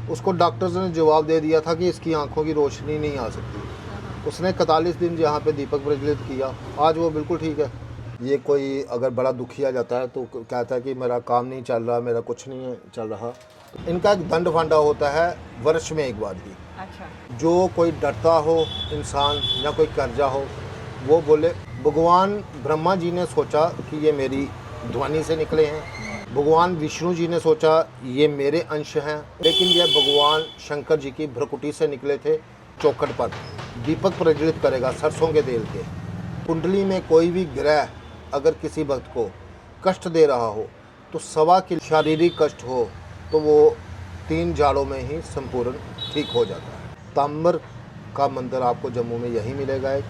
उसको डॉक्टर्स ने जवाब दे दिया था कि इसकी आंखों की रोशनी नहीं आ सकती। उसने 41 दिन यहाँ पे दीपक प्रज्वलित किया, आज वो बिल्कुल ठीक है। ये कोई अगर बड़ा दुखी आ जाता है तो कहता है कि मेरा काम नहीं चल रहा, मेरा कुछ नहीं है चल रहा। इनका एक दंड फंडा होता है वर्ष में एक बार ही। अच्छा। जो कोई डरता हो इंसान या कोई कर्जा हो, वो बोले भगवान ब्रह्मा जी ने सोचा कि ये मेरी ध्वनि से निकले हैं, भगवान विष्णु जी ने सोचा ये मेरे अंश हैं, लेकिन यह भगवान शंकर जी की भ्रकुटी से निकले थे। चौखट पर दीपक प्रज्वलित करेगा सरसों के तेल के। कुंडली में कोई भी ग्रह अगर किसी भक्त को कष्ट दे रहा हो तो सवा की शारीरिक कष्ट हो तो वो 3 जाड़ों में ही संपूर्ण ठीक हो जाता है। ताम्र का मंदिर आपको जम्मू में यही मिलेगा एक।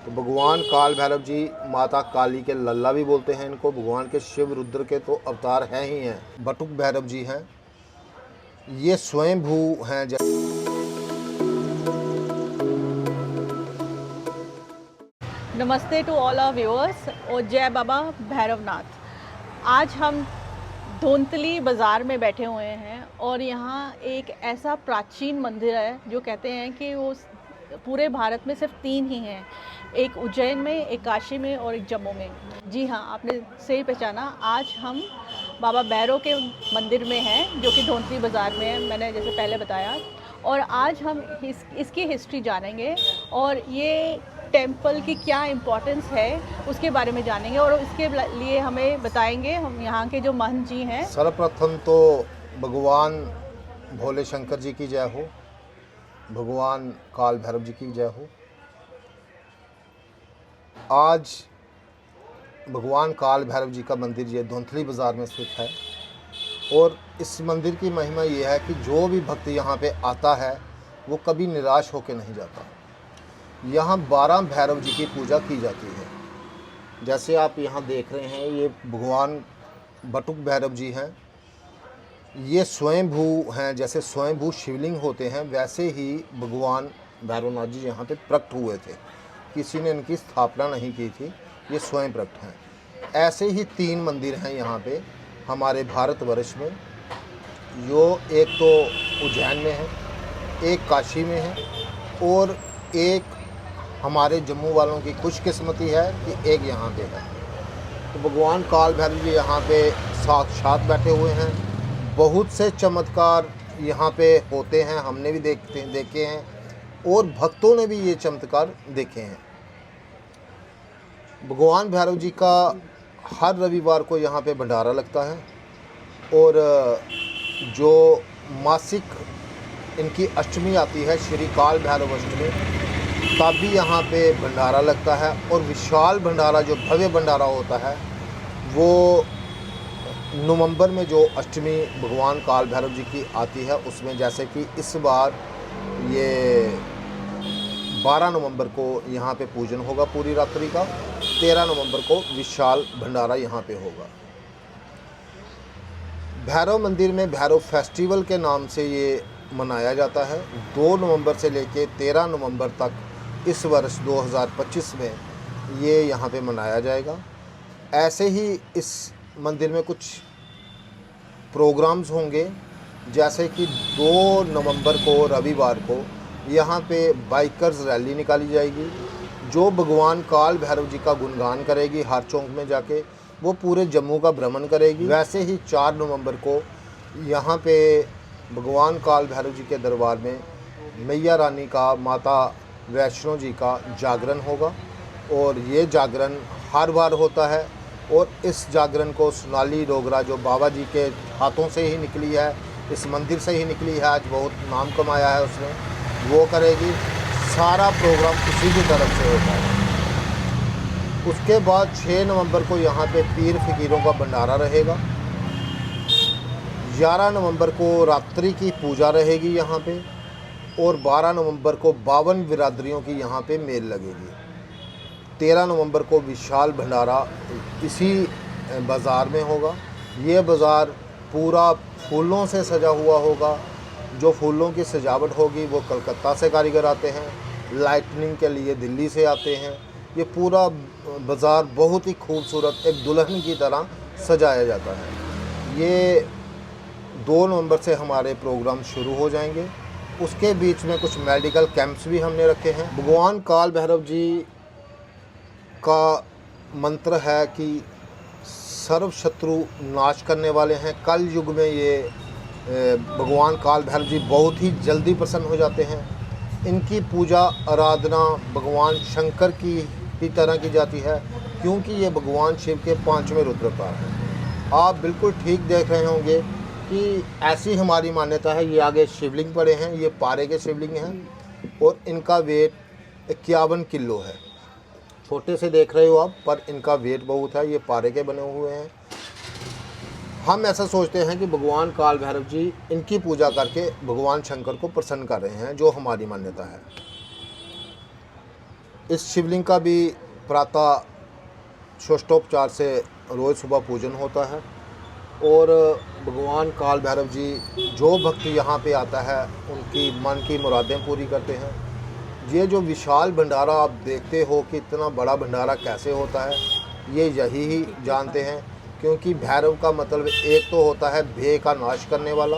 तो भगवान काल भैरव जी माता काली के लल्ला भी बोलते हैं इनको, भगवान के शिव रुद्र के तो अवतार हैं ही हैं। बटुक भैरव जी हैं, ये स्वयं भू हैं। नमस्ते टू ऑल आवर व्यूअर्स और जय बाबा भैरवनाथ। आज हम धोंतली बाज़ार में बैठे हुए हैं और यहाँ एक ऐसा प्राचीन मंदिर है जो कहते हैं कि वो पूरे भारत में सिर्फ 3 ही हैं, एक उज्जैन में, एक काशी में और एक जम्मू में। जी हाँ, आपने सही पहचाना। आज हम बाबा भैरव के मंदिर में हैं जो कि धोंतली बाज़ार में है, मैंने जैसे पहले बताया। और आज हम इसकी हिस्ट्री जानेंगे और ये टेंपल की क्या इम्पोर्टेंस है उसके बारे में जानेंगे और इसके लिए हमें बताएंगे हम यहाँ के जो महंत जी हैं। सर्वप्रथम तो भगवान भोले शंकर जी की जय हो, भगवान काल भैरव जी की जय हो। आज भगवान काल भैरव जी का मंदिर ये धोंतली बाज़ार में स्थित है और इस मंदिर की महिमा ये है कि जो भी भक्त यहाँ पे आता है वो कभी निराश होकर नहीं जाता। यहाँ 12 भैरव जी की पूजा की जाती है। जैसे आप यहाँ देख रहे हैं, ये भगवान बटुक भैरव जी हैं, ये स्वयंभू हैं। जैसे स्वयंभू शिवलिंग होते हैं वैसे ही भगवान भैरवनाथ जी यहाँ पे प्रकट हुए थे, किसी ने इनकी स्थापना नहीं की थी, ये स्वयं प्रकट हैं। ऐसे ही 3 मंदिर हैं यहाँ पे हमारे भारतवर्ष में, जो एक तो उज्जैन में है, एक काशी में है और एक हमारे जम्मू वालों की खुशकिस्मती है कि एक यहाँ पे है। तो भगवान काल भैरव जी यहाँ पे साक्षात बैठे हुए हैं। बहुत से चमत्कार यहाँ पे होते हैं, हमने भी देखे हैं और भक्तों ने भी ये चमत्कार देखे हैं। भगवान भैरव जी का हर रविवार को यहाँ पे भंडारा लगता है और जो मासिक इनकी अष्टमी आती है, श्री काल भैरव अष्टमी, तब भी यहाँ पे भंडारा लगता है। और विशाल भंडारा, जो भव्य भंडारा होता है, वो नवंबर में जो अष्टमी भगवान काल भैरव जी की आती है उसमें, जैसे कि इस बार ये 12 नवंबर को यहाँ पे पूजन होगा पूरी रात्रि का, 13 नवंबर को विशाल भंडारा यहाँ पे होगा। भैरव मंदिर में भैरव फेस्टिवल के नाम से ये मनाया जाता है। 2 नवंबर से लेके 13 नवंबर तक इस वर्ष 2025 में ये यहाँ पे मनाया जाएगा। ऐसे ही इस मंदिर में कुछ प्रोग्राम्स होंगे, जैसे कि 2 नवंबर को रविवार को यहाँ पे बाइकर्स रैली निकाली जाएगी, जो भगवान काल भैरव जी का गुणगान करेगी। हर चौक में जाके वो पूरे जम्मू का भ्रमण करेगी। वैसे ही 4 नवंबर को यहाँ पे भगवान काल भैरव जी के दरबार में मैया रानी का, माता वैष्णो जी का जागरण होगा और ये जागरण हर बार होता है। और इस जागरण को सोनाली डोगरा, जो बाबा जी के हाथों से ही निकली है, इस मंदिर से ही निकली है, आज बहुत नाम कमाया है उसने, वो करेगी। सारा प्रोग्राम उसी की तरफ से होता है। उसके बाद 6 नवंबर को यहाँ पे पीर फकीरों का भंडारा रहेगा। 11 नवंबर को रात्रि की पूजा रहेगी यहाँ पे और 12 नवंबर को 52 बिरादरियों की यहाँ पे मेल लगेगी। 13 नवंबर को विशाल भंडारा इसी बाज़ार में होगा। ये बाज़ार पूरा फूलों से सजा हुआ होगा। जो फूलों की सजावट होगी वो कलकत्ता से कारीगर आते हैं, लाइटनिंग के लिए दिल्ली से आते हैं। ये पूरा बाज़ार बहुत ही खूबसूरत एक दुल्हन की तरह सजाया जाता है। ये 2 नवंबर से हमारे प्रोग्राम शुरू हो जाएंगे। उसके बीच में कुछ मेडिकल कैंप्स भी हमने रखे हैं। भगवान काल भैरव जी का मंत्र है कि सर्व शत्रु नाश करने वाले हैं। कल युग में ये भगवान काल भैरव जी बहुत ही जल्दी प्रसन्न हो जाते हैं। इनकी पूजा आराधना भगवान शंकर की ही तरह की जाती है, क्योंकि ये भगवान शिव के 5वें रुद्र अवतार हैं। आप बिल्कुल ठीक देख रहे होंगे कि ऐसी हमारी मान्यता है। ये आगे शिवलिंग पड़े हैं, ये पारे के शिवलिंग हैं और इनका वेट 51 किलो है। छोटे से देख रहे हो आप, पर इनका वेट बहुत है। ये पारे के बने हुए हैं। हम ऐसा सोचते हैं कि भगवान काल भैरव जी इनकी पूजा करके भगवान शंकर को प्रसन्न कर रहे हैं, जो हमारी मान्यता है। इस शिवलिंग का भी प्रातः षोडशोपचार से रोज़ सुबह पूजन होता है और भगवान काल भैरव जी जो भक्त यहाँ पे आता है उनकी मन की मुरादें पूरी करते हैं। ये जो विशाल भंडारा आप देखते हो कि इतना बड़ा भंडारा कैसे होता है, ये यही ही जानते हैं, क्योंकि भैरव का मतलब एक तो होता है भय का नाश करने वाला,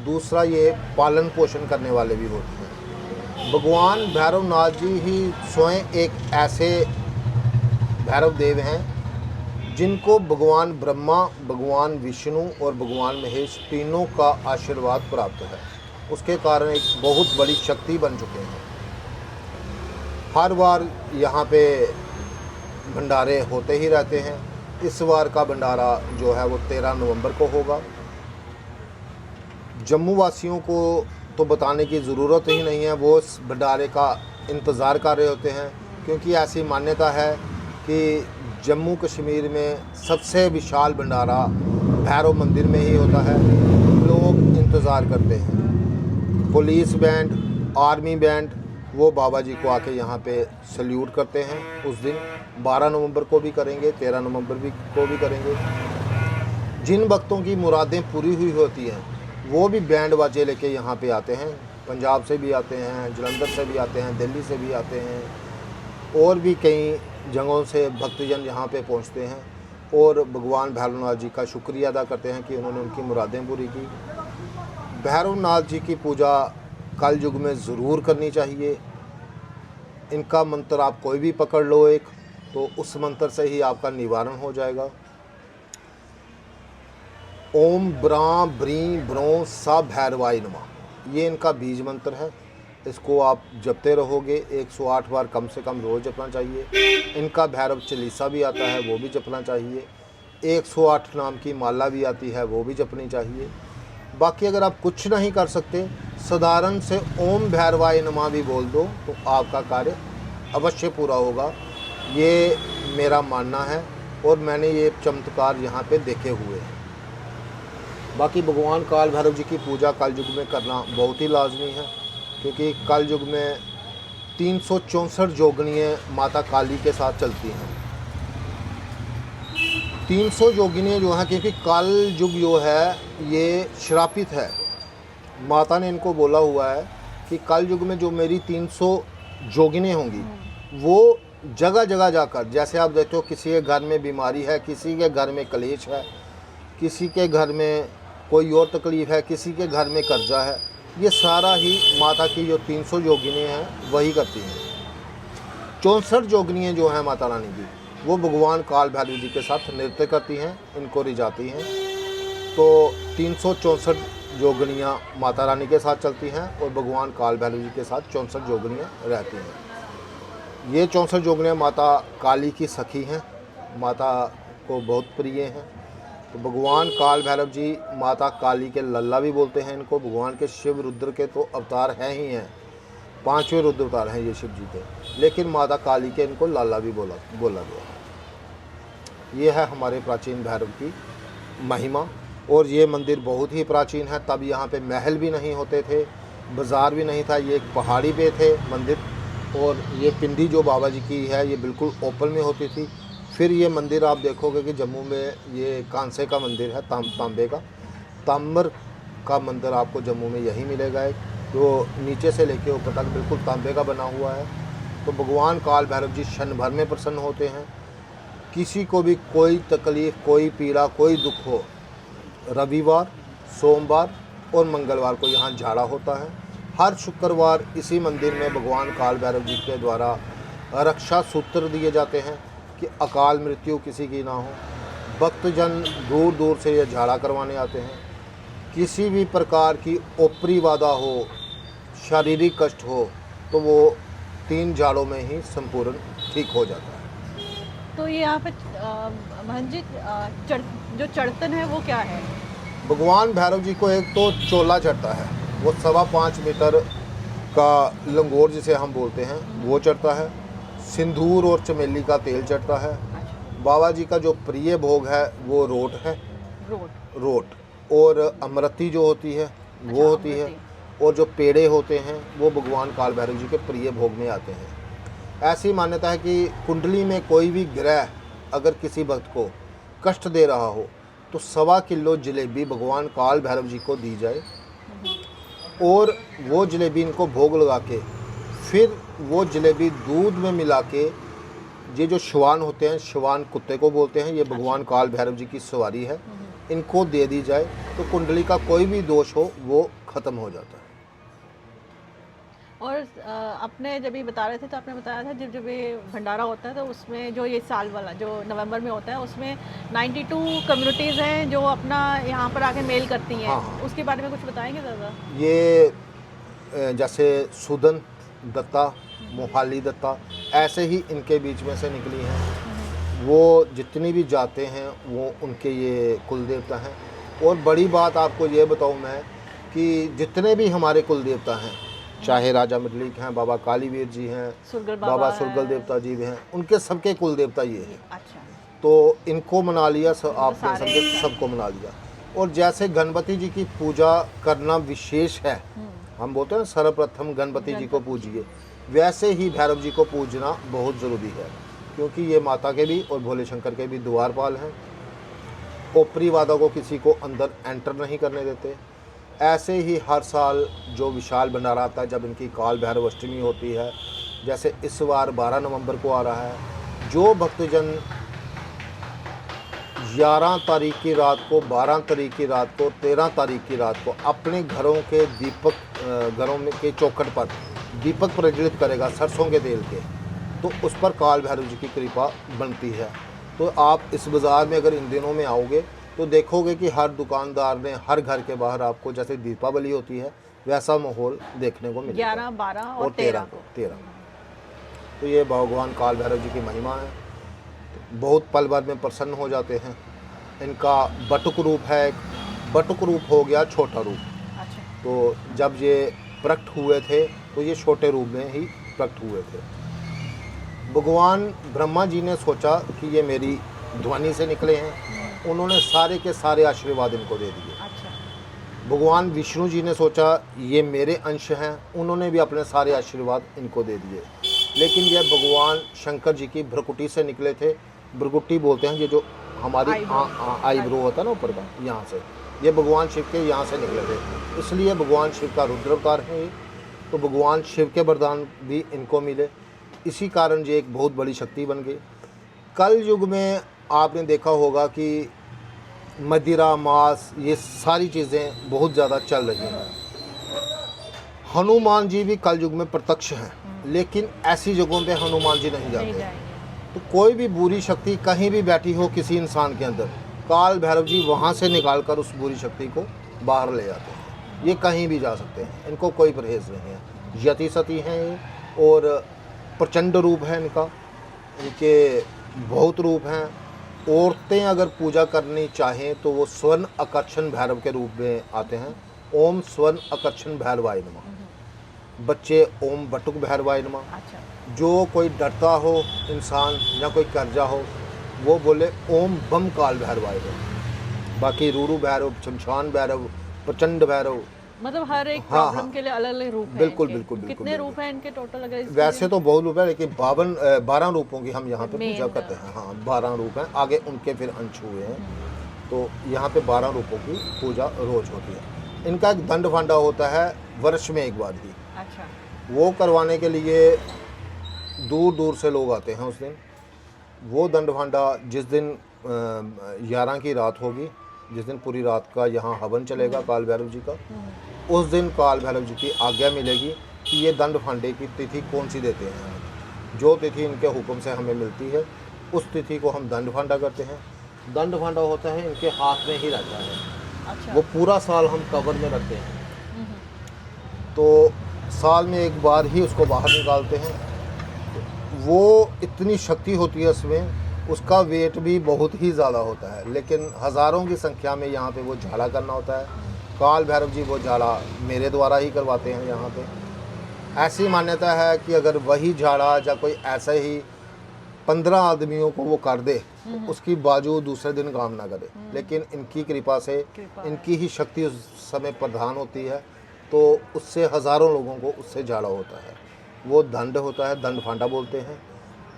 दूसरा ये पालन पोषण करने वाले भी होते हैं। भगवान भैरवनाथ जी ही स्वयं एक ऐसे भैरव देव हैं जिनको भगवान ब्रह्मा, भगवान विष्णु और भगवान महेश तीनों का आशीर्वाद प्राप्त है। उसके कारण एक बहुत बड़ी शक्ति बन चुके हैं। हर बार यहाँ पे भंडारे होते ही रहते हैं। इस बार का भंडारा जो है वो 13 नवंबर को होगा। जम्मू वासियों को तो बताने की ज़रूरत ही नहीं है, वो इस भंडारे का इंतज़ार कर रहे होते हैं, क्योंकि ऐसी मान्यता है कि जम्मू कश्मीर में सबसे विशाल भंडारा भैरव मंदिर में ही होता है। लोग इंतज़ार करते हैं। पुलिस बैंड, आर्मी बैंड वो बाबा जी को आके यहाँ पे सल्यूट करते हैं। उस दिन 12 नवंबर को भी करेंगे, 13 नवंबर को भी करेंगे। जिन भक्तों की मुरादें पूरी हुई होती हैं वो भी बैंड बाजे लेके यहाँ पे आते हैं। पंजाब से भी आते हैं, जलंधर से भी आते हैं, दिल्ली से भी आते हैं, और भी कई जगहों से भक्तजन यहाँ पे पहुँचते हैं और भगवान भैरवनाथ जी का शुक्रिया अदा करते हैं कि उन्होंने उनकी मुरादें पूरी की। भैरवनाथ जी की पूजा कल युग में ज़रूर करनी चाहिए। इनका मंत्र आप कोई भी पकड़ लो एक, तो उस मंत्र से ही आपका निवारण हो जाएगा। ओम ब्रां ब्रीं ब्रों सा भैरवाय नमः, ये इनका बीज मंत्र है। इसको आप जपते रहोगे। 108 बार कम से कम रोज़ जपना चाहिए। इनका भैरव चालीसा भी आता है, वो भी जपना चाहिए। 108 नाम की माला भी आती है, वो भी जपनी चाहिए। बाकी अगर आप कुछ नहीं कर सकते, साधारण से ओम भैरवाय नमः भी बोल दो तो आपका कार्य अवश्य पूरा होगा। ये मेरा मानना है और मैंने ये चमत्कार यहाँ पे देखे हुए हैं। बाकी भगवान काल भैरव जी की पूजा कल युग में करना बहुत ही लाजमी है, क्योंकि कल युग में 364 जोगनियाँ माता काली के साथ चलती हैं। 300 जोगिनियाँ जो हैं, क्योंकि कल युग जो है ये श्रापित है। माता ने इनको बोला हुआ है कि कल युग में जो मेरी 300 जोगिनियाँ होंगी वो जगह जगह जाकर, जैसे आप देखते हो किसी के घर में बीमारी है, किसी के घर में कलेश है, किसी के घर में कोई और तकलीफ़ है, किसी के घर में कर्जा है, ये सारा ही माता की जो 300 जोगिनियाँ हैं वही करती हैं। 64 जोगिनियाँ जो हैं माता रानी की, वो भगवान काल भैरव जी के साथ नृत्य करती हैं, इनको रिझाती हैं। तो 364 जोगिनियाँ माता रानी के साथ चलती हैं और भगवान काल भैरव जी के साथ 64 जोगिनियाँ रहती हैं। ये 64 जोगिनियाँ माता काली की सखी हैं, माता को बहुत प्रिय हैं। तो भगवान काल भैरव जी माता काली के लल्ला भी बोलते हैं इनको। भगवान के शिव रुद्र के तो अवतार हैं ही हैं, 5वें रुद्र अवतार हैं ये शिव जी के, लेकिन माता काली के इनको लाला भी बोला गया। ये है हमारे प्राचीन भैरव की महिमा। और ये मंदिर बहुत ही प्राचीन है। तब यहाँ पे महल भी नहीं होते थे, बाज़ार भी नहीं था, ये एक पहाड़ी पे थे मंदिर। और ये पिंडी जो बाबा जी की है ये बिल्कुल ओपन में होती थी। फिर ये मंदिर आप देखोगे कि जम्मू में ये कांसे का मंदिर है, तांबे का, ताम्र का मंदिर आपको जम्मू में यही मिलेगा। एक जो नीचे से लेके ऊपर तक बिल्कुल तांबे का बना हुआ है। तो भगवान काल भैरव जी क्षण भर में प्रसन्न होते हैं। किसी को भी कोई तकलीफ़, कोई पीड़ा, कोई दुख हो, रविवार, सोमवार और मंगलवार को यहाँ झाड़ा होता है। हर शुक्रवार इसी मंदिर में भगवान काल भैरव जी के द्वारा रक्षा सूत्र दिए जाते हैं कि अकाल मृत्यु किसी की ना हो। भक्तजन दूर दूर से ये झाड़ा करवाने आते हैं। किसी भी प्रकार की ओपरी बाधा हो, शारीरिक कष्ट हो, तो वो 3 झाड़ों में ही संपूर्ण ठीक हो जाता है। तो ये यहाँ पे महंत जी जो चढ़तन है वो क्या है? भगवान भैरव जी को एक तो चोला चढ़ता है, वो 5.25 मीटर का लंगोर जिसे हम बोलते हैं वो चढ़ता है। सिंदूर और चमेली का तेल चढ़ता है। बाबा जी का जो प्रिय भोग है वो रोट है, रोट और अमृति जो होती है वो होती है, और जो पेड़े होते हैं वो भगवान काल भैरव जी के प्रिय भोग में आते हैं। ऐसी मान्यता है कि कुंडली में कोई भी ग्रह अगर किसी भक्त को कष्ट दे रहा हो तो 1.25 किलो जलेबी भगवान काल भैरव जी को दी जाए, और वो जलेबी इनको भोग लगा के फिर वो जलेबी दूध में मिला के, ये जो श्वान होते हैं, श्वान कुत्ते को बोलते हैं, ये भगवान काल भैरव जी की सवारी है, इनको दे दी जाए तो कुंडली का कोई भी दोष हो वो ख़त्म हो जाता है। और आपने जब ये बता रहे थे तो आपने बताया था जब ये भंडारा होता है तो उसमें जो ये साल वाला जो नवंबर में होता है उसमें 92 कम्युनिटीज़ हैं जो अपना यहाँ पर आके मेल करती हैं। हाँ। उसके बारे में कुछ बताएंगे ज़्यादा? ये जैसे सुदन दत्ता, मोहाली दत्ता, ऐसे ही इनके बीच में से निकली हैं। वो जितनी भी जाते हैं वो उनके ये कुल देवता हैं। और बड़ी बात आपको ये बताऊँ मैं कि जितने भी हमारे कुल देवता हैं, चाहे राजा मिडलिक हैं, बाबा कालीवीर जी हैं, बाबा सुरगल देवता जी भी हैं, उनके सबके कुल देवता ये हैं। अच्छा। तो इनको मना लिया, आपने समझे, सबको मना लिया। और जैसे गणपति जी की पूजा करना विशेष है, हम बोलते हैं सर्वप्रथम गणपति जी को पूजिए, वैसे ही भैरव जी को पूजना बहुत ज़रूरी है, क्योंकि ये माता के भी और भोले शंकर के भी द्वारपाल हैं। ओपरी बाधा को किसी को अंदर एंटर नहीं करने देते। ऐसे ही हर साल जो विशाल भंडारा आता है, जब इनकी काल भैरव अष्टमी होती है, जैसे इस बार 12 नवंबर को आ रहा है, जो भक्तजन 11 तारीख की रात को, 12 तारीख की रात को, 13 तारीख की रात को अपने घरों के दीपक, घरों में के चौखट पर दीपक प्रज्वलित करेगा सरसों के तेल के, तो उस पर काल भैरव जी की कृपा बनती है। तो आप इस बाज़ार में अगर इन दिनों में आओगे तो देखोगे कि हर दुकानदार ने हर घर के बाहर आपको जैसे दीपावली होती है वैसा माहौल देखने को मिलेगा। 11, 12 और 13 को। तो ये भगवान काल भैरव जी की महिमा है। बहुत पल भर में प्रसन्न हो जाते हैं। इनका बटुक रूप है, बटुक रूप हो गया छोटा रूप। अच्छा। तो जब ये प्रकट हुए थे तो ये छोटे रूप में ही प्रकट हुए थे। भगवान ब्रह्मा जी ने सोचा कि ये मेरी ध्वनि से निकले हैं, उन्होंने सारे के सारे आशीर्वाद इनको दे दिए। अच्छा। भगवान विष्णु जी ने सोचा ये मेरे अंश हैं, उन्होंने भी अपने सारे आशीर्वाद इनको दे दिए। लेकिन ये भगवान शंकर जी की भ्रकुटी से निकले थे। भ्रकुटी बोलते हैं ये जो हमारी आईब्रो होता है ना ऊपर का, यहाँ से, ये भगवान शिव के यहाँ से निकले थे, इसलिए भगवान शिव का रुद्र अवतार है ये। तो भगवान शिव के वरदान भी इनको मिले, इसी कारण ये एक बहुत बड़ी शक्ति बन गई। कल युग में आपने देखा होगा कि मदिरा, मांस, ये सारी चीज़ें बहुत ज़्यादा चल रही हैं। हनुमान जी भी कल युग में प्रत्यक्ष हैं, लेकिन ऐसी जगहों पे हनुमान जी नहीं जाते। तो कोई भी बुरी शक्ति कहीं भी बैठी हो किसी इंसान के अंदर, काल भैरव जी वहाँ से निकाल कर उस बुरी शक्ति को बाहर ले जाते हैं। ये कहीं भी जा सकते हैं, इनको कोई परहेज़ नहीं है। यति सती हैं ये, और प्रचंड रूप है इनका, इनके बहुत रूप हैं। औरतें अगर पूजा करनी चाहें तो वो स्वर्ण आकर्षण भैरव के रूप में आते हैं। ओम स्वर्ण आकर्षण भैरवाय नमः। बच्चे ओम बटुक भैरवाय नमः। अच्छा। जो कोई डरता हो इंसान या कोई कर्जा हो वो बोले ओम बम काल भैरवाय नमः। बाकी रूरू भैरव, शमशान भैरव, प्रचंड भैरव, मतलब हर एक हाँ, प्रॉब्लम हाँ, के लिए अलग अलग रूप हैं बिल्कुल इनके। बिल्कुल बिल्कुल। कितने रूप हैं इनके टोटल अगर वैसे तो बहुत रूप है, लेकिन 12 रूपों की हम यहाँ पे पूजा करते हैं। हाँ, 12 रूप हैं, आगे उनके फिर अंश हुए हैं। तो यहाँ पे 12 रूपों की पूजा रोज होती है। इनका एक दंड फांडा होता है वर्ष में एक बार ही। अच्छा। वो करवाने के लिए दूर दूर से लोग आते हैं उस दिन। वो दंड फांडा जिस दिन 11 की रात होगी जिस दिन पूरी रात का यहाँ हवन चलेगा काल भैरव जी का, उस दिन काल भैरव जी की आज्ञा मिलेगी कि ये दंड फांडे की तिथि कौन सी देते हैं। जो तिथि इनके हुक्म से हमें मिलती है उस तिथि को हम दंड फांडा करते हैं। दंड फांडा होता है इनके हाथ में ही रहता है। अच्छा। वो पूरा साल हम कवर में रखते हैं, तो साल में एक बार ही उसको बाहर निकालते हैं। वो इतनी शक्ति होती है उसमें, उसका वेट भी बहुत ही ज़्यादा होता है, लेकिन हज़ारों की संख्या में यहाँ पे वो झाड़ा करना होता है। काल भैरव जी वो झाड़ा मेरे द्वारा ही करवाते हैं यहाँ पे। ऐसी मान्यता है कि अगर वही झाड़ा या कोई ऐसा ही 15 आदमियों को वो कर दे तो उसकी बाजू दूसरे दिन काम ना करे, लेकिन इनकी कृपा से इनकी ही शक्ति उस समय प्रधान होती है, तो उससे हज़ारों लोगों को उससे झाड़ा होता है। वो दंड होता है, दंड फांडा बोलते हैं।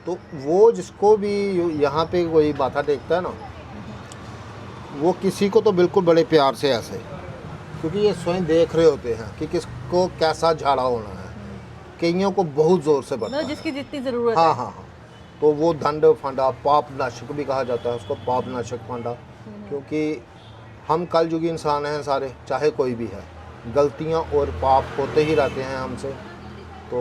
तो वो जिसको भी यहाँ पे कोई माथा टेकता है ना, वो किसी को तो बिल्कुल बड़े प्यार से ऐसे, क्योंकि ये स्वयं देख रहे होते हैं कि किसको कैसा झाड़ा होना है। कईयों को बहुत ज़ोर से बढ़ता है, जिसकी जितनी ज़रूरत हाँ है। हाँ हाँ। तो वो दंड फांडा, पाप नाशक भी कहा जाता है उसको, पाप नाशक फांडा, क्योंकि हम कलयुगी इंसान हैं सारे, चाहे कोई भी है, गलतियाँ और पाप होते ही रहते हैं हमसे। तो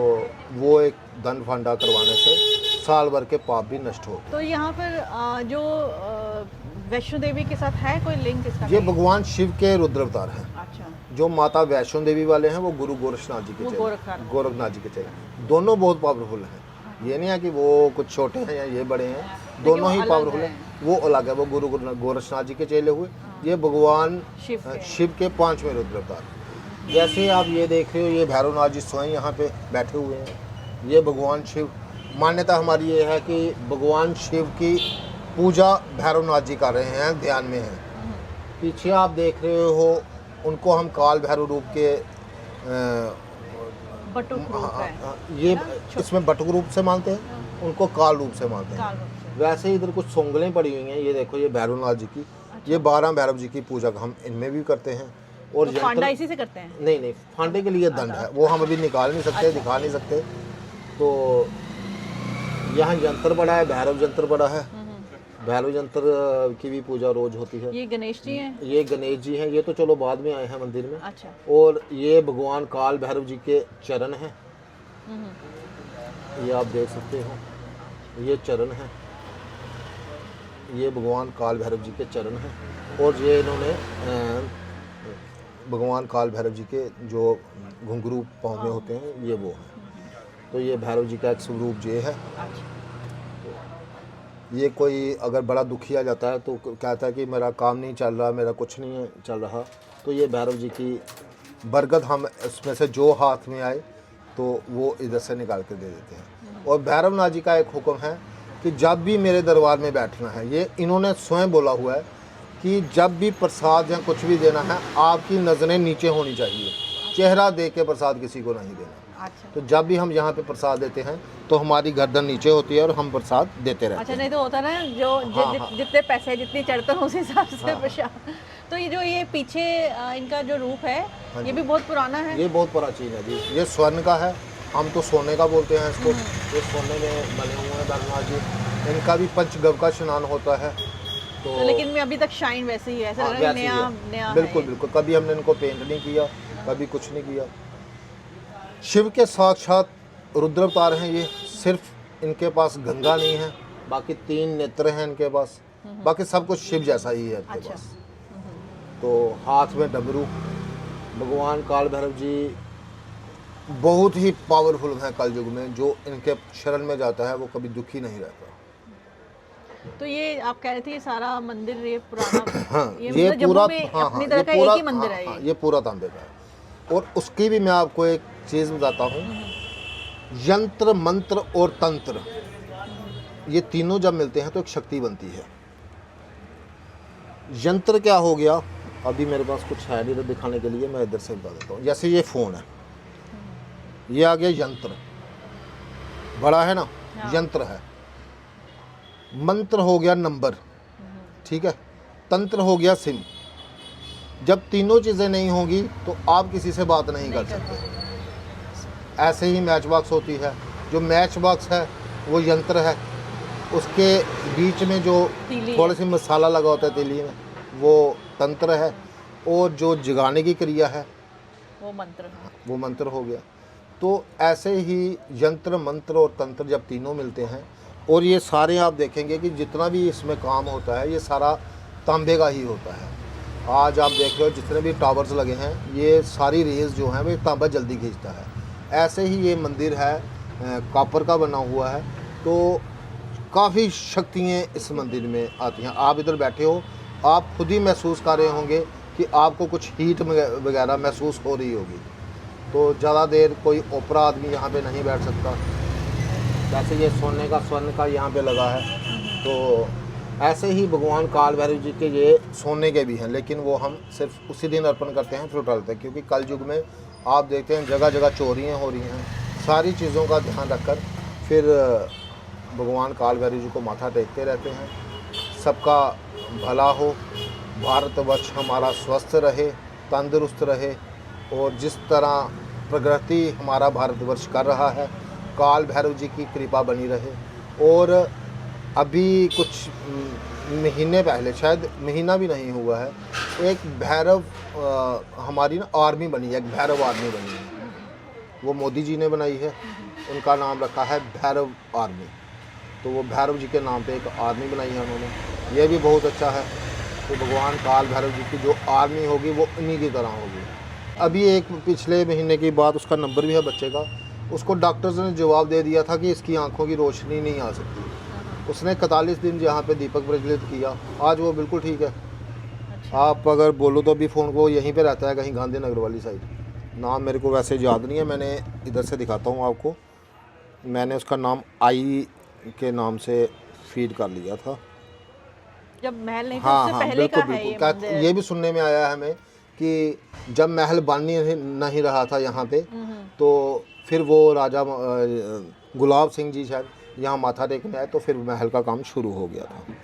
वो एक दंड फांडा करवाने से साल भर के पाप भी नष्ट होते हैं। तो यहाँ पर जो वैष्णो देवी के साथ है कोई लिंक इसका? ये भगवान शिव के रुद्र अवतार हैं। अच्छा। जो माता वैष्णो देवी वाले हैं वो गुरु गोरखनाथ जी के चेले, गोरखनाथ जी के चेले। दोनों बहुत पावरफुल हैं। ये नहीं है कि वो कुछ छोटे हैं या ये बड़े हैं, दोनों ही पावरफुल हैं। वो अलग है, वो गुरु गोरखनाथ जी के चेले हुए। ये भगवान शिव के 5वें रुद्र अवतार। जैसे आप ये देख रहे हो, ये भैरवनाथ जी स्वयं यहाँ पे बैठे हुए हैं। ये भगवान शिव, मान्यता हमारी ये है कि भगवान शिव की पूजा भैरवनाथ जी कर रहे हैं, ध्यान में हैं। पीछे आप देख रहे हो, उनको हम काल भैरव रूप के बटुक रूप है। ये इसमें बटुक रूप से मानते हैं, उनको काल रूप से मानते हैं। वैसे ही इधर कुछ सोंगलें पड़ी हुई हैं, ये देखो, ये भैरवनाथ जी की। ये 12 भैरव जी की पूजा हम इनमें भी करते हैं। और तो फांडा इसी से करते हैं? नहीं, फांडे के लिए दंड है, वो हम अभी निकाल नहीं सकते, दिखा नहीं सकते। तो यहाँ यंत्र बड़ा है, भैरव यंत्र बड़ा है। भैरव यंत्र की भी पूजा रोज होती है। ये गणेश जी हैं? ये गणेश जी हैं। ये तो चलो बाद में आए हैं मंदिर में। अच्छा। और ये भगवान काल भैरव जी के चरण हैं। ये आप देख सकते हो, ये चरण हैं, ये भगवान काल भैरव जी के चरण हैं। और ये इन्होंने भगवान काल भैरव जी के जो घुंघरू पाँव में होते हैं, ये वो हैं। तो ये भैरव जी का एक स्वरूप ये है। ये कोई अगर बड़ा दुखी आ जाता है तो कहता है कि मेरा काम नहीं चल रहा, मेरा कुछ नहीं चल रहा, तो ये भैरव जी की बरगद हम उसमें से जो हाथ में आए तो वो इधर से निकाल कर दे देते हैं। और भैरवनाथ जी का एक हुक्म है कि जब भी मेरे दरबार में बैठना है, ये इन्होंने स्वयं बोला हुआ है कि जब भी प्रसाद या कुछ भी देना है, आपकी नज़रें नीचे होनी चाहिए, चेहरा दे के प्रसाद किसी को नहीं देना। अच्छा। तो जब भी हम यहाँ पे प्रसाद देते हैं तो हमारी गर्दन नीचे होती है और हम प्रसाद देते रहते हैं। अच्छा, नहीं तो होता ना जो जितने पैसे जितनी चढ़ते हैं उस हिसाब से प्रसाद। तो ये जो ये पीछे इनका जो रूप है, ये भी बहुत पुराना है? ये बहुत प्राचीन है जी। ये स्वर्ण का है, हम तो सोने का बोलते हैं इसको। ये सोने में बने हुए हैं भैरवनाथ जी। इनका भी पंचगव का स्नान होता है। तो लेकिन में अभी तक शाइन वैसे ही है, ऐसा लग रहा है नया बिल्कुल बिल्कुल। कभी हमने इनको पेंट नहीं किया, कभी कुछ नहीं किया। शिव के साक्षात रुद्र अवतार हैं ये। सिर्फ इनके पास गंगा नहीं है, बाकी 3 नेत्र हैं इनके पास, बाकी सब कुछ शिव जैसा ही है इनके पास। तो हाथ में डमरू। भगवान काल भैरव जी बहुत ही पावरफुल हैं कलयुग में। जो इनके शरण में जाता है वो कभी दुखी नहीं रहता। तो ये आप कह रहे थे ये सारा मंदिर ये पुराना हाँ, ये पूरा अपनी तरह का एक ही मंदिर है ये पूरा तांबे का है। और उसकी भी मैं आपको एक चीज़ बताता हूँ, यंत्र मंत्र और तंत्र, ये तीनों जब मिलते हैं तो एक शक्ति बनती है। यंत्र क्या हो गया, अभी मेरे पास कुछ है नहीं तो दिखाने के लिए मैं इधर से बता देता हूँ। जैसे ये फ़ोन है, ये आ गया यंत्र, बड़ा है ना, यंत्र है। मंत्र हो गया नंबर, ठीक है। तंत्र हो गया सिम। जब तीनों चीज़ें नहीं होंगी तो आप किसी से बात नहीं कर सकते। ऐसे ही मैच बॉक्स होती है। जो मैच बॉक्स है वो यंत्र है, उसके बीच में जो थोड़ा सी मसाला लगा होता है तीली में, वो तंत्र है, और जो जगाने की क्रिया है वो मंत्र है। वो मंत्र हो गया। तो ऐसे ही यंत्र, मंत्र और तंत्र जब तीनों मिलते हैं, और ये सारे आप देखेंगे कि जितना भी इसमें काम होता है ये सारा तांबे का ही होता है। आज आप देख रहे हो जितने भी टावर्स लगे हैं, ये सारी रेज जो हैं वो तांबा जल्दी खींचता है। ऐसे ही ये मंदिर है, कॉपर का बना हुआ है, तो काफ़ी शक्तियाँ इस मंदिर में आती हैं। आप इधर बैठे हो, आप खुद ही महसूस कर रहे होंगे कि आपको कुछ हीट वगैरह महसूस हो रही होगी। तो ज़्यादा देर कोई ओपरा आदमी यहाँ पे नहीं बैठ सकता। जैसे ये सोने का, स्वर्ण का यहाँ पे लगा है, तो ऐसे ही भगवान काल भैरव जी के ये सोने के भी हैं, लेकिन वो हम सिर्फ उसी दिन अर्पण करते हैं फिर उठाते हैं, क्योंकि कल युग में आप देखते हैं जगह जगह चोरियाँ हो रही हैं। सारी चीज़ों का ध्यान रखकर फिर भगवान काल भैरव जी को माथा टेकते रहते हैं। सबका भला हो, भारतवर्ष हमारा स्वस्थ रहे, तंदुरुस्त रहे, और जिस तरह प्रगति हमारा भारतवर्ष कर रहा है, काल भैरव जी की कृपा बनी रहे। और अभी कुछ महीने पहले, शायद महीना भी नहीं हुआ है, एक भैरव हमारी ना आर्मी बनी है, एक भैरव आर्मी बनी है। वो मोदी जी ने बनाई है, उनका नाम रखा है भैरव आर्मी। तो वो भैरव जी के नाम पे एक आर्मी बनाई है उन्होंने, ये भी बहुत अच्छा है। तो भगवान काल भैरव जी की जो आर्मी होगी वो इन्हीं की तरह होगी। अभी एक पिछले महीने की बात, उसका नंबर भी है बच्चे का, उसको डॉक्टर्स ने जवाब दे दिया था कि इसकी आंखों की रोशनी नहीं आ सकती। उसने 41 दिन यहाँ पे दीपक प्रज्वलित किया, आज वो बिल्कुल ठीक है। अच्छा। आप अगर बोलो तो अभी फ़ोन को, यहीं पे रहता है कहीं गांधीनगर वाली साइड, नाम मेरे को वैसे याद नहीं है, मैंने इधर से दिखाता हूँ आपको। मैंने उसका नाम आई के नाम से फीड कर लिया था। जब महल नहीं था हाँ उससे हाँ पहले का बिल्कुल है ये बिल्कुल। मंदिर। ये भी सुनने में आया है हमें कि जब महल बन नहीं रहा था यहाँ पे, तो फिर वो राजा गुलाब सिंह जी शायद यहाँ माथा टेकने आए, तो फिर महल का काम शुरू हो गया था।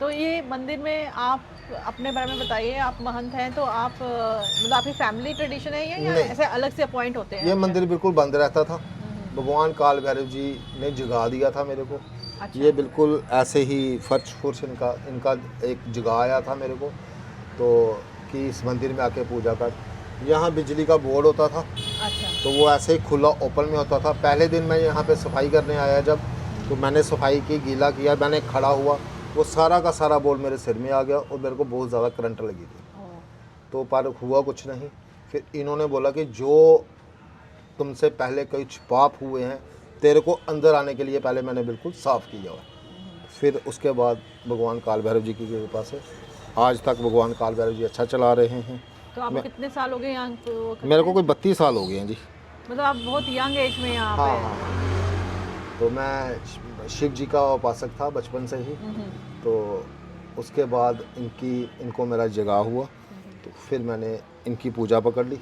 तो ये मंदिर में आप अपने बारे में बताइए, आप महंत हैं, तो आप मतलब आपकी फैमिली ट्रेडिशन है ये, या नहीं। ऐसे अलग से अपॉइंट होते हैं? ये मंदिर बिल्कुल बंद रहता था, भगवान काल भैरव जी ने जगा दिया था मेरे को। अच्छा। ये बिल्कुल ऐसे ही फर्श फुर्श इनका एक जगाया था मेरे को, तो कि इस मंदिर में आके पूजा कर। यहाँ बिजली का बोर्ड होता था, अच्छा। तो वो ऐसे ही खुला ओपन में होता था। पहले दिन मैं यहाँ पे सफाई करने आया जब, तो मैंने सफाई की, गीला किया, मैंने खड़ा हुआ, वो सारा का सारा बोर्ड मेरे सिर में आ गया और मेरे को बहुत ज़्यादा करंट लगी थी। ओह। तो पर हुआ कुछ नहीं। फिर इन्होंने बोला कि जो तुमसे पहले कुछ पाप हुए हैं, तेरे को अंदर आने के लिए पहले मैंने बिल्कुल साफ़ किया हुआ। फिर उसके बाद भगवान काल भैरव जी की कृपा से आज तक भगवान काल भैरव जी अच्छा चला रहे हैं। तो आपको कितने साल हो गए यहाँ को करते मेरे को हैं? कोई 32 साल हो गए हैं जी। मतलब आप बहुत यंग एज में यहाँ हाँ पे। हाँ। तो मैं शिव जी का उपासक था बचपन से ही, तो उसके बाद इनको मेरा जगा हुआ, तो फिर मैंने इनकी पूजा पकड़ ली।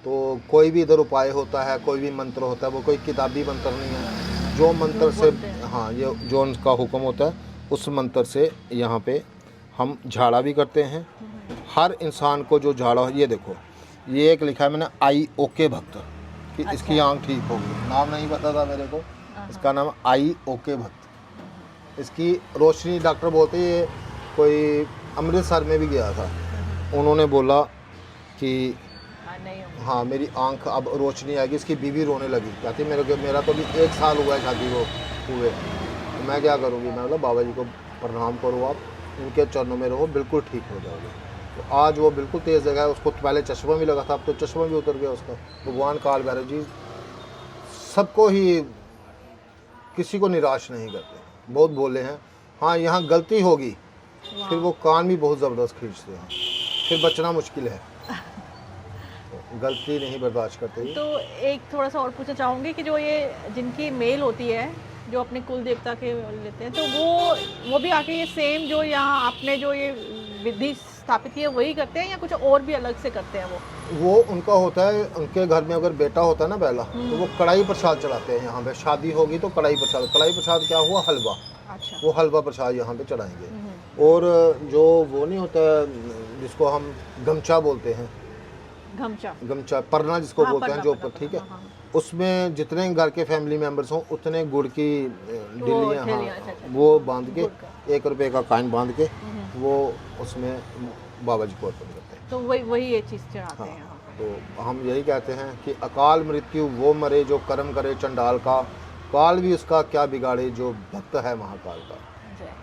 तो कोई भी इधर उपाय होता है, कोई भी मंत्र होता है, वो कोई किताबी मंत्र नहीं है। जो मंत्र से, हाँ, ये जो उनका हुक्म होता है उस मंत्र से यहाँ पे हम झाड़ा भी करते हैं। हर इंसान को जो झाड़ा, ये देखो, ये एक लिखा है मैंने, आई ओके भक्त, कि इसकी आंख ठीक होगी। नाम नहीं पता था मेरे को, इसका नाम आई ओके भक्त। इसकी रोशनी, डॉक्टर बोलते हैं, ये कोई अमृतसर में भी गया था, उन्होंने बोला कि नहीं होगा। हाँ मेरी आंख अब रोशनी आएगी। इसकी बीवी रोने लगी, कहती मेरा तो अभी 1 साल हुआ है शादी को हुए, तो मैं क्या करूँगी। मैं बोला बाबा जी को प्रणाम करो, आप उनके चरणों में रहो, बिल्कुल ठीक हो जाओगे। तो आज वो बिल्कुल तेज़ जगह है। उसको पहले चश्मा भी लगा था, अब तो चश्मा भी उतर गया उसका। भगवान काल भैरव जी सबको ही, किसी को निराश नहीं करते। बहुत बोले हैं, हाँ यहाँ गलती होगी, फिर वो कान भी बहुत ज़बरदस्त खींचते हैं, फिर बचना मुश्किल है, गलती नहीं बर्दाश्त करते। तो एक थोड़ा सा और पूछना चाहूँगी कि जो ये जिनकी मेल होती है, जो अपने कुल देवता के लेते हैं, तो वो भी आके ये सेम जो यहाँ आपने जो ये विधि स्थापित की है वही करते हैं, या कुछ और भी अलग से करते हैं? वो उनका होता है, उनके घर में अगर बेटा होता है ना पहला, तो वो कढ़ाई प्रसाद चढ़ाते हैं। यहाँ पे शादी होगी तो कढ़ाई प्रसाद क्या हुआ, हलवा। अच्छा। वो हलवा प्रसाद यहाँ पे चढ़ाएंगे। और जो वो नहीं होता जिसको हम गमछा बोलते हैं, गमछा परना जिसको हाँ, बोलते हैं, जो ऊपर, ठीक है, उसमें जितने घर के फैमिली मेंबर्स हों उतने गुड़ की डिलियाँ, हाँ, अच्छा। वो बांध के 1 रुपए का कॉइन बांध के वो उसमें बाबा जी को अर्पण करते हैं। तो वही ये चीज़ चढ़ाते हाँ, हैं यहाँ तो हम यही कहते हैं कि अकाल मृत्यु वो मरे जो कर्म करे चंडाल का, काल भी उसका क्या बिगाड़े जो भक्त है महाकाल का। जय।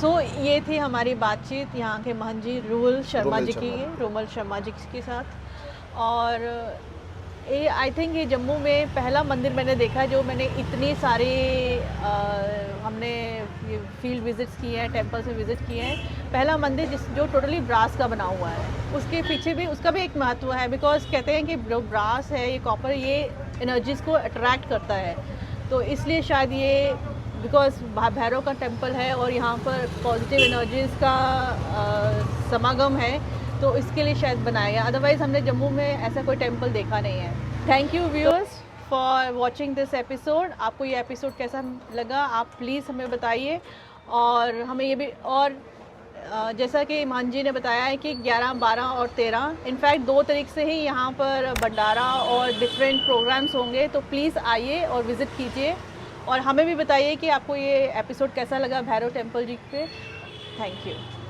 सो ये थी हमारी बातचीत यहाँ के महंत जी रोमल शर्मा जी की, रोमल शर्मा जी के साथ। और ये आई थिंक ये जम्मू में पहला मंदिर मैंने देखा जो मैंने इतनी सारी हमने ये फील्ड विजिट्स किए हैं, टेम्पल्स में विजिट किए हैं, पहला मंदिर जो टोटली ब्रास का बना हुआ है। उसके पीछे भी उसका भी एक महत्व है, बिकॉज कहते हैं कि जो ब्रास है, ये कॉपर, ये एनर्जीज़ को अट्रैक्ट करता है। तो इसलिए शायद ये बिकॉज भैरव का टेम्पल है और यहाँ पर पॉजिटिव एनर्जीज़ का समागम है, तो इसके लिए शायद बनाया गया। अदरवाइज़ हमने जम्मू में ऐसा कोई टेम्पल देखा नहीं है। Thank you viewers for watching this episode. आपको ये एपिसोड कैसा लगा आप प्लीज़ हमें बताइए। और हमें ये भी, और जैसा कि मान जी ने बताया है कि 11, 12 और 13 इनफैक्ट 2 तारीख से ही यहाँ पर भंडारा और डिफरेंट प्रोग्राम्स होंगे, तो प्लीज़ आइए और विज़िट कीजिए। और हमें भी बताइए कि आपको ये एपिसोड कैसा लगा भैरव टेम्पल जी पे। Thank you.